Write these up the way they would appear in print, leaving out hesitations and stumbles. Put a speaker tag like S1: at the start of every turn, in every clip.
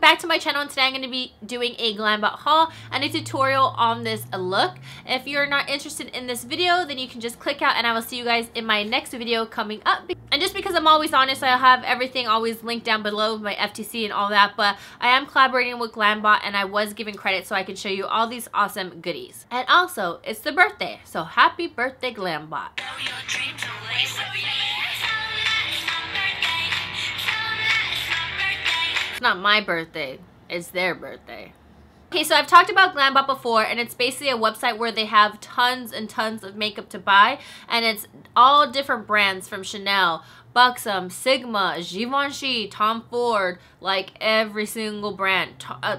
S1: back to my channel, and today I'm going to be doing a Glambot haul and a tutorial on this look. If you're not interested in this video, then you can just click out and I will see you guys in my next video coming up. And just because I'm always honest, I have everything always linked down below, my FTC and all that, but I am collaborating with Glambot and I was giving credit so I can show you all these awesome goodies. And also, it's the birthday, so happy birthday, Glambot. It's not my birthday, it's their birthday. Okay, so I've talked about Glambot before, and it's basically a website where they have tons and tons of makeup to buy, and it's all different brands from Chanel, Buxom, Sigma, Givenchy, Tom Ford, like every single brand.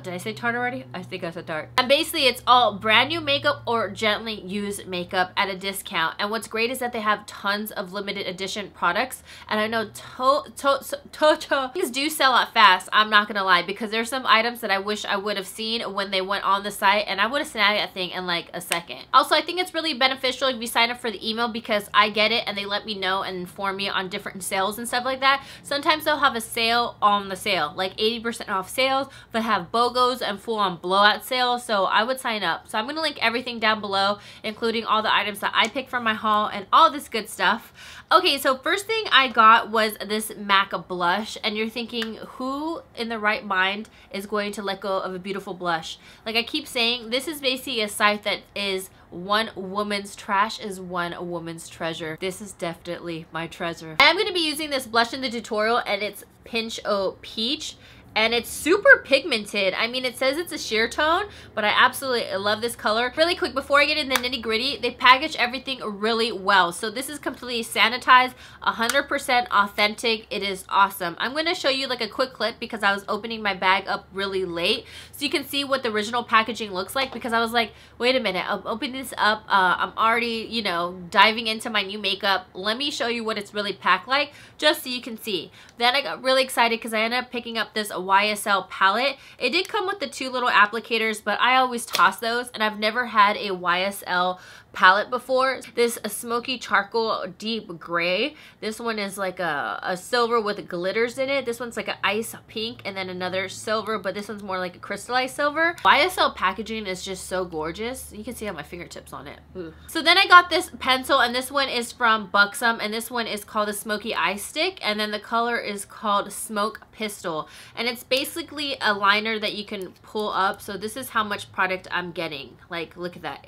S1: Did I say Tarte already? I think I said Tarte. And basically it's all brand new makeup or gently used makeup at a discount. And what's great is that they have tons of limited edition products. And I know things do sell out fast, I'm not gonna lie, because there's some items that I wish I would have seen when they went on the site, and I would have snagged that thing in like a second. Also, I think it's really beneficial if you sign up for the email, because I get it and they let me know and inform me on different sales and stuff like that. Sometimes they'll have a sale on the sale, like 80% off sales, but have BOGOs and full-on blowout sales, so I would sign up. So I'm gonna link everything down below, including all the items that I picked from my haul and all this good stuff. Okay, so first thing I got was this MAC blush, and you're thinking, who in the right mind is going to let go of a beautiful blush? Like I keep saying, this is basically a site that is one woman's trash is one woman's treasure. This is definitely my treasure. I'm going to be using this blush in the tutorial, and it's Pinch O Peach. And it's super pigmented. I mean, it says it's a sheer tone, but I absolutely love this color. Really quick, before I get in the nitty gritty, they package everything really well. So this is completely sanitized, 100% authentic. It is awesome. I'm gonna show you like a quick clip because I was opening my bag up really late. So you can see what the original packaging looks like, because I was like, wait a minute, I'm opening this up. I'm already, you know, diving into my new makeup. Let me show you what it's really packed like, just so you can see. Then I got really excited because I ended up picking up this YSL palette. It did come with the two little applicators, but I always toss those, and I've never had a YSL palette before. This a smoky charcoal deep gray. This one is like a silver with glitters in it. This one's like an ice pink, and then another silver, but this one's more like a crystallized silver. YSL packaging is just so gorgeous. You can see on my fingertips on it. Ooh. So then I got this pencil, and this one is from Buxom, and this one is called the Smoky Eye Stick, and then the color is called Smoke Pistol, and it's basically a liner that you can pull up. So this is how much product I'm getting. Like, look at that.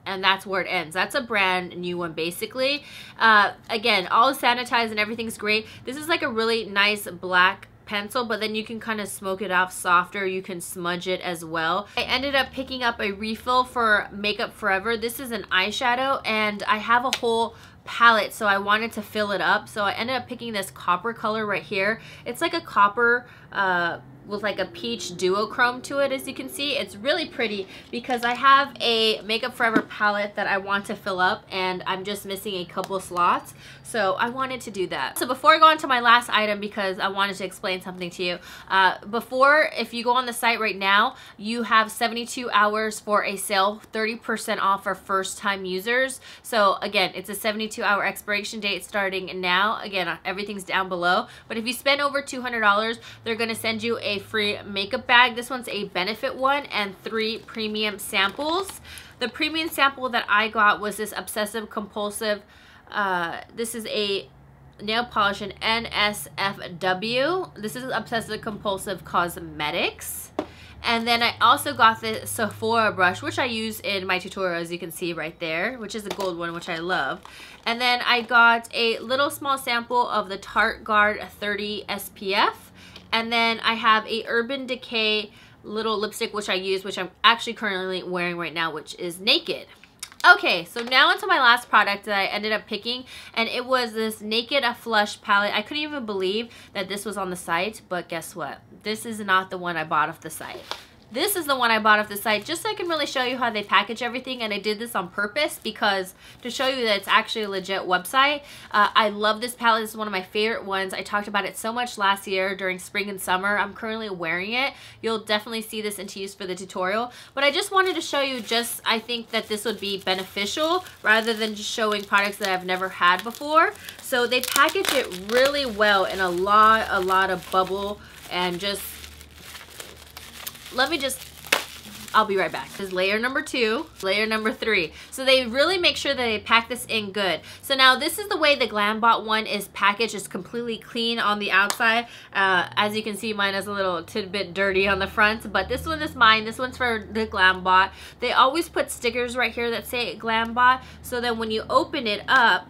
S1: And that's where it ends. That's a brand new one, basically. Again, all sanitized and everything's great. This is like a really nice black pencil, but then you can kind of smoke it off softer. You can smudge it as well. I ended up picking up a refill for Makeup Forever. This is an eyeshadow, and I have a whole palette, so I wanted to fill it up. So I ended up picking this copper color right here. It's like a copper with like a peach duochrome to it. As you can see, it's really pretty because I have a Makeup Forever palette that I want to fill up, and I'm just missing a couple slots, so I wanted to do that. So before I go on to my last item, because I wanted to explain something to you, if you go on the site right now, you have 72 hours for a sale, 30% off for first time users. So again, it's a 72-hour expiration date starting now. Again, everything's down below, but if you spend over $200, they're going to send you a free makeup bag. This one's a benefit one, and 3 premium samples. The premium sample that I got was this Obsessive Compulsive. This is a nail polish in NSFW. This is Obsessive Compulsive Cosmetics. And then I also got the Sephora brush, which I use in my tutorial, as you can see right there, which is the gold one, which I love. And then I got a little small sample of the Tarte Guard 30 SPF. And then I have a Urban Decay little lipstick, which I use, which I'm actually currently wearing right now, which is Naked. Okay, so now onto my last product that I ended up picking, and it was this Naked Flush palette. I couldn't even believe that this was on the site, but guess what? This is not the one I bought off the site. This is the one I bought off the site, just so I can really show you how they package everything, and I did this on purpose because to show you that it's actually a legit website. I love this palette. This is one of my favorite ones. I talked about it so much last year during spring and summer. I'm currently wearing it. You'll definitely see this into use for the tutorial, but I just wanted to show you, I think that this would be beneficial rather than just showing products that I've never had before. So they package it really well in a lot of bubble and just let me just, I'll be right back. This is layer number 2, layer number 3. So they really make sure that they pack this in good. So now this is the way the Glambot one is packaged. It's completely clean on the outside. As you can see, mine is a little tidbit dirty on the front, but this one is mine. This one's for the Glambot. They always put stickers right here that say Glambot, so that when you open it up,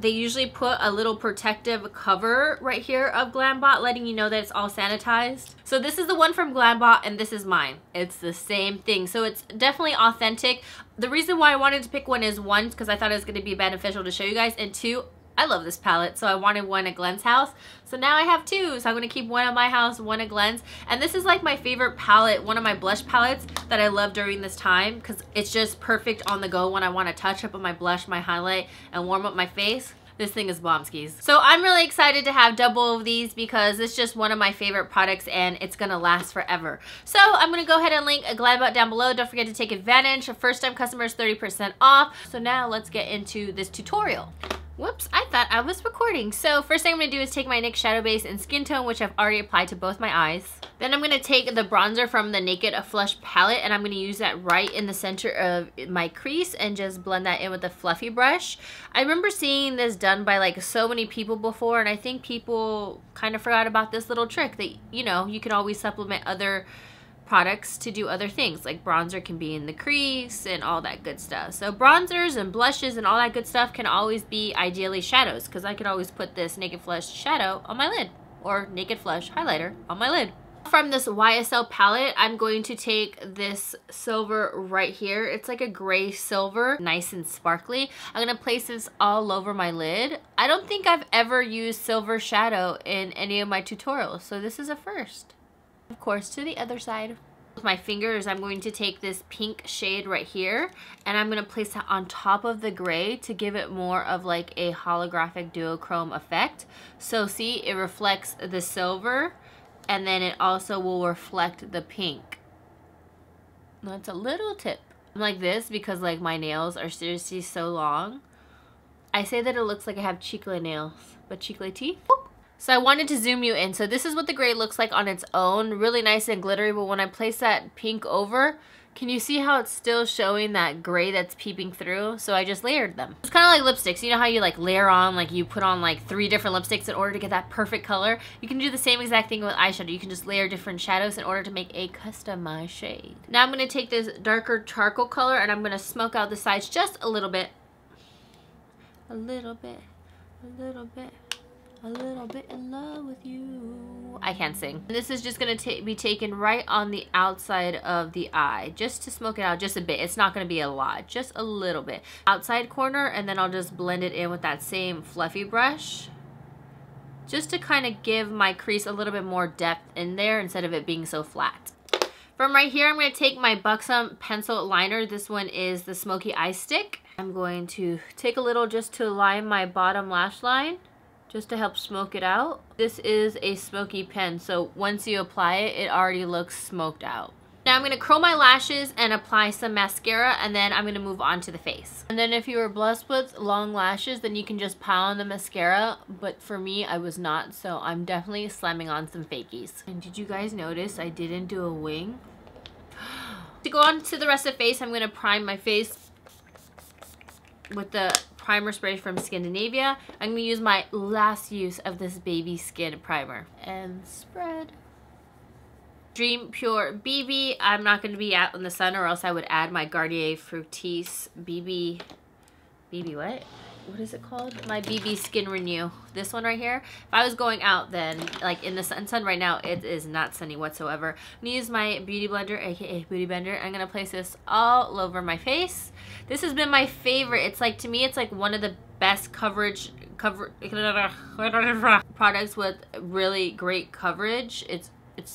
S1: they usually put a little protective cover right here of Glambot, letting you know that it's all sanitized. So this is the one from Glambot, and this is mine. It's the same thing. So it's definitely authentic. The reason why I wanted to pick one is, one, because I thought it was going to be beneficial to show you guys, and 2, I love this palette, so I wanted one at Glenn's house. So now I have 2, so I'm going to keep one at my house, one at Glenn's. And this is like my favorite palette, one of my blush palettes that I love during this time, because it's just perfect on the go when I want to touch up on my blush, my highlight, and warm up my face. This thing is bombskis. So I'm really excited to have double of these because it's just one of my favorite products and it's gonna last forever. So I'm gonna go ahead and link a Glambot down below. Don't forget to take advantage. First time customers 30% off. So now let's get into this tutorial. Whoops, I thought I was recording. So first thing I'm going to do is take my NYX Shadow Base in Skin Tone, which I've already applied to both my eyes. Then I'm going to take the bronzer from the Naked Flush palette, and I'm going to use that right in the center of my crease and just blend that in with a fluffy brush. I remember seeing this done by like so many people before, and I think people kind of forgot about this little trick that, you know, you can always supplement other products to do other things, like bronzer can be in the crease and all that good stuff. So bronzers and blushes and all that good stuff can always be ideally shadows, because I could always put this Naked Flush shadow on my lid or Naked Flush highlighter on my lid. From this YSL palette, I'm going to take this silver right here. It's like a gray silver, nice and sparkly. I'm going to place this all over my lid. I don't think I've ever used silver shadow in any of my tutorials, so this is a first. Of course, to the other side. With my fingers, I'm going to take this pink shade right here, and I'm going to place that on top of the gray to give it more of like a holographic duochrome effect. So see, it reflects the silver, and then it also will reflect the pink. That's a little tip. I'm like this because like my nails are seriously so long. I say that it looks like I have chicle nails, but chicle teeth. Whoop. So I wanted to zoom you in. So this is what the gray looks like on its own. Really nice and glittery, but when I place that pink over, can you see how it's still showing that gray that's peeping through? So I just layered them. It's kind of like lipsticks. You know how you like layer on, like you put on like 3 different lipsticks in order to get that perfect color? You can do the same exact thing with eyeshadow. You can just layer different shadows in order to make a customized shade. Now I'm going to take this darker charcoal color and I'm going to smoke out the sides just a little bit. A little bit. A little bit. A little bit in love with you. I can't sing. This is just going to be taken right on the outside of the eye, just to smoke it out just a bit. It's not going to be a lot, just a little bit. Outside corner, and then I'll just blend it in with that same fluffy brush, just to kind of give my crease a little bit more depth in there instead of it being so flat. From right here, I'm going to take my Buxom pencil liner. This one is the Smoky Eye Stick. I'm going to take a little just to line my bottom lash line, just to help smoke it out. This is a smoky pen, so once you apply it, it already looks smoked out. Now I'm going to curl my lashes and apply some mascara, and then I'm going to move on to the face. And then if you were blessed with long lashes, then you can just pile on the mascara, but for me, I was not, so I'm definitely slamming on some fakies. And did you guys notice I didn't do a wing? To go on to the rest of the face, I'm going to prime my face with the primer spray from Scandinavia. I'm going to use my last use of this baby skin primer and spread. Dream Pure BB. I'm not going to be out in the sun, or else I would add my Garnier Fructis BB what? What is it called? My BB Skin Renew. This one right here. If I was going out, then like in the sun right now, it is not sunny whatsoever. I'm going to use my Beauty Blender, aka Beauty Blender. I'm going to place this all over my face. This has been my favorite. It's like, to me, it's like one of the best products with really great coverage. It's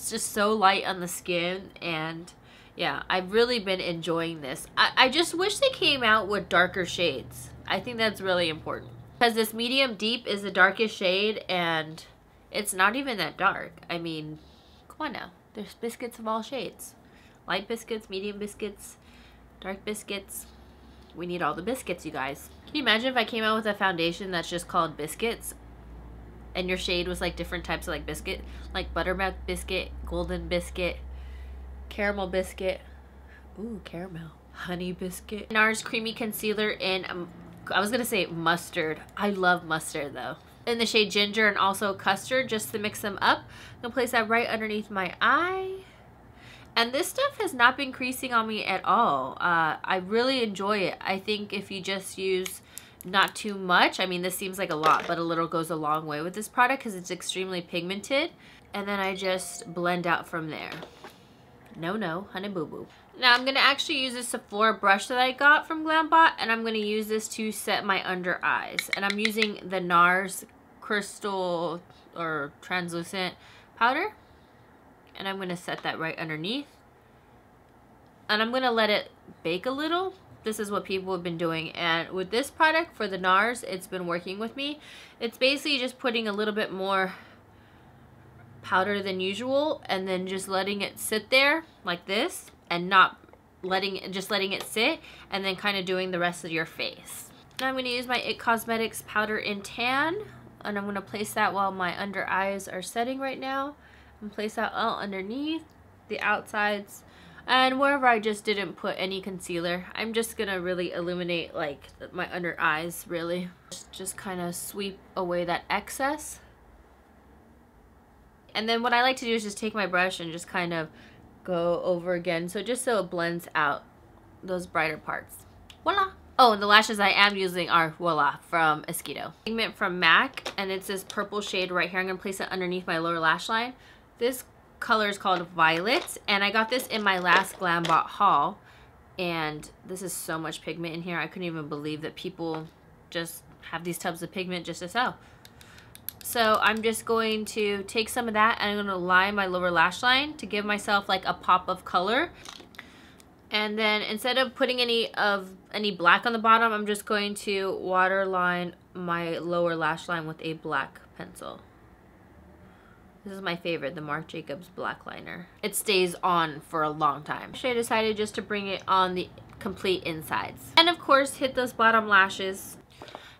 S1: just so light on the skin, and yeah, I've really been enjoying this. I just wish they came out with darker shades. I think that's really important, because this medium deep is the darkest shade, and it's not even that dark. I mean, come on now. There's biscuits of all shades. Light biscuits, medium biscuits, dark biscuits. We need all the biscuits, you guys. Can you imagine if I came out with a foundation that's just called Biscuits, and your shade was like different types of like biscuit, like buttermilk biscuit, golden biscuit, caramel biscuit. Ooh, caramel. Honey biscuit. NARS Creamy Concealer in, I was gonna say mustard. I love mustard though. In the shade Ginger and also Custard, just to mix them up. I'm gonna place that right underneath my eye. And this stuff has not been creasing on me at all. I really enjoy it. I think if you just use not too much, I mean this seems like a lot, but a little goes a long way with this product because it's extremely pigmented. And then I just blend out from there. No, honey boo boo. Now I'm gonna actually use this Sephora brush that I got from Glambot, and I'm gonna use this to set my under eyes. And I'm using the NARS Crystal or Translucent powder. And I'm gonna set that right underneath. And I'm gonna let it bake a little. This is what people have been doing. And with this product, for the NARS, it's been working with me. It's basically just putting a little bit more powder than usual and then just letting it sit there like this and not letting it sit, and then kind of doing the rest of your face. Now I'm going to use my IT Cosmetics powder in tan, and I'm going to place that while my under eyes are setting right now, and place that all underneath the outsides and wherever I just didn't put any concealer. I'm just going to really illuminate like my under eyes, really. Just kind of sweep away that excess. And then what I like to do is just take my brush and just kind of go over again, so just so it blends out those brighter parts. Voila! Oh, and the lashes I am using are Voila from Eyeshadow. Pigment from MAC, and it's this purple shade right here. I'm going to place it underneath my lower lash line. This color is called Violet, and I got this in my last Glambot haul. And this is so much pigment in here. I couldn't even believe that people just have these tubs of pigment just to sell. So I'm just going to take some of that and I'm going to line my lower lash line to give myself like a pop of color. And then instead of putting any black on the bottom, I'm just going to waterline my lower lash line with a black pencil. This is my favorite, the Marc Jacobs black liner. It stays on for a long time. So I decided just to bring it on the complete insides. And of course, hit those bottom lashes.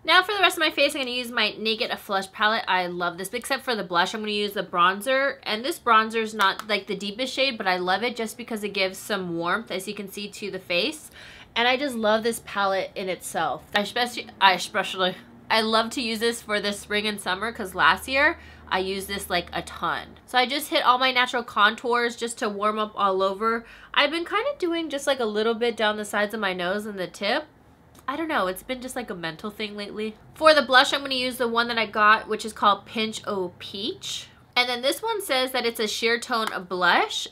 S1: Now for the rest of my face, I'm going to use my Naked Flush palette. I love this, except for the blush. I'm going to use the bronzer. And this bronzer is not like the deepest shade, but I love it just because it gives some warmth, as you can see, to the face. And I just love this palette in itself. I love to use this for the spring and summer because last year I used this like a ton. So I just hit all my natural contours just to warm up all over. I've been kind of doing just like a little bit down the sides of my nose and the tip. I don't know, it's been just like a mental thing lately. For the blush, I'm going to use the one that I got, which is called Pinch O Peach. And then this one says that it's a sheer tone blush.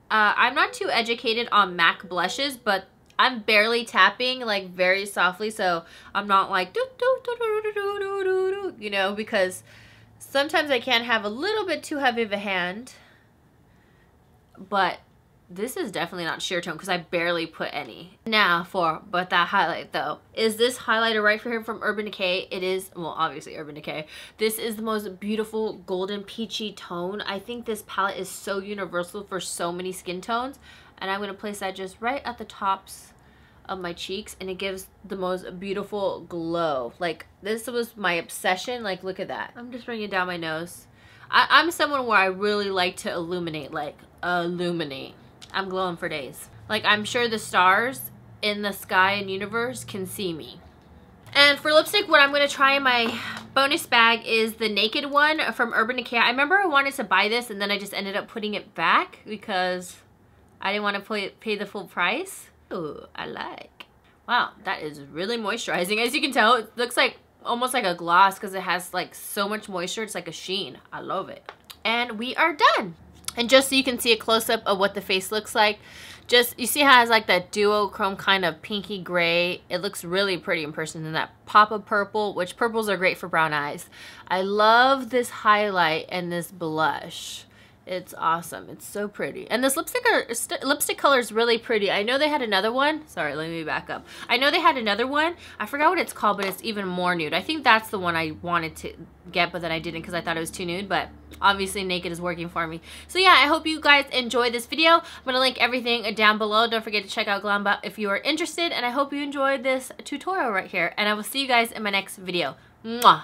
S1: I'm not too educated on MAC blushes, but I'm barely tapping like very softly, so I'm not like you know, because sometimes I can have a little bit too heavy of a hand. But this is definitely not sheer tone because I barely put any. Now but that highlight though. Is this highlighter right for him from Urban Decay? It is, well, obviously Urban Decay. This is the most beautiful golden peachy tone. I think this palette is so universal for so many skin tones. And I'm going to place that just right at the tops of my cheeks, and it gives the most beautiful glow. Like, this was my obsession. Like, look at that. I'm just bringing it down my nose. I'm someone where I really like to illuminate, like illuminate. I'm glowing for days. Like, I'm sure the stars in the sky and universe can see me. And for lipstick, what I'm going to try in my bonus bag is the Naked one from Urban Decay. I remember I wanted to buy this and then I just ended up putting it back because I didn't want to pay the full price. Ooh, I like. Wow, that is really moisturizing. As you can tell, it looks like almost like a gloss because it has like so much moisture. It's like a sheen. I love it. And we are done. And just so you can see a close-up of what the face looks like, just, you see how it has like that duochrome kind of pinky gray. It looks really pretty in person. And that pop of purple, which purples are great for brown eyes. I love this highlight and this blush. It's awesome. It's so pretty. And this lipstick color is really pretty. I know they had another one. Sorry, let me back up. I know they had another one. I forgot what it's called, but it's even more nude. I think that's the one I wanted to get, but then I didn't because I thought it was too nude. But obviously Naked is working for me. So yeah, I hope you guys enjoyed this video. I'm going to link everything down below. Don't forget to check out Glambot if you are interested. And I hope you enjoyed this tutorial right here. And I will see you guys in my next video. Mwah!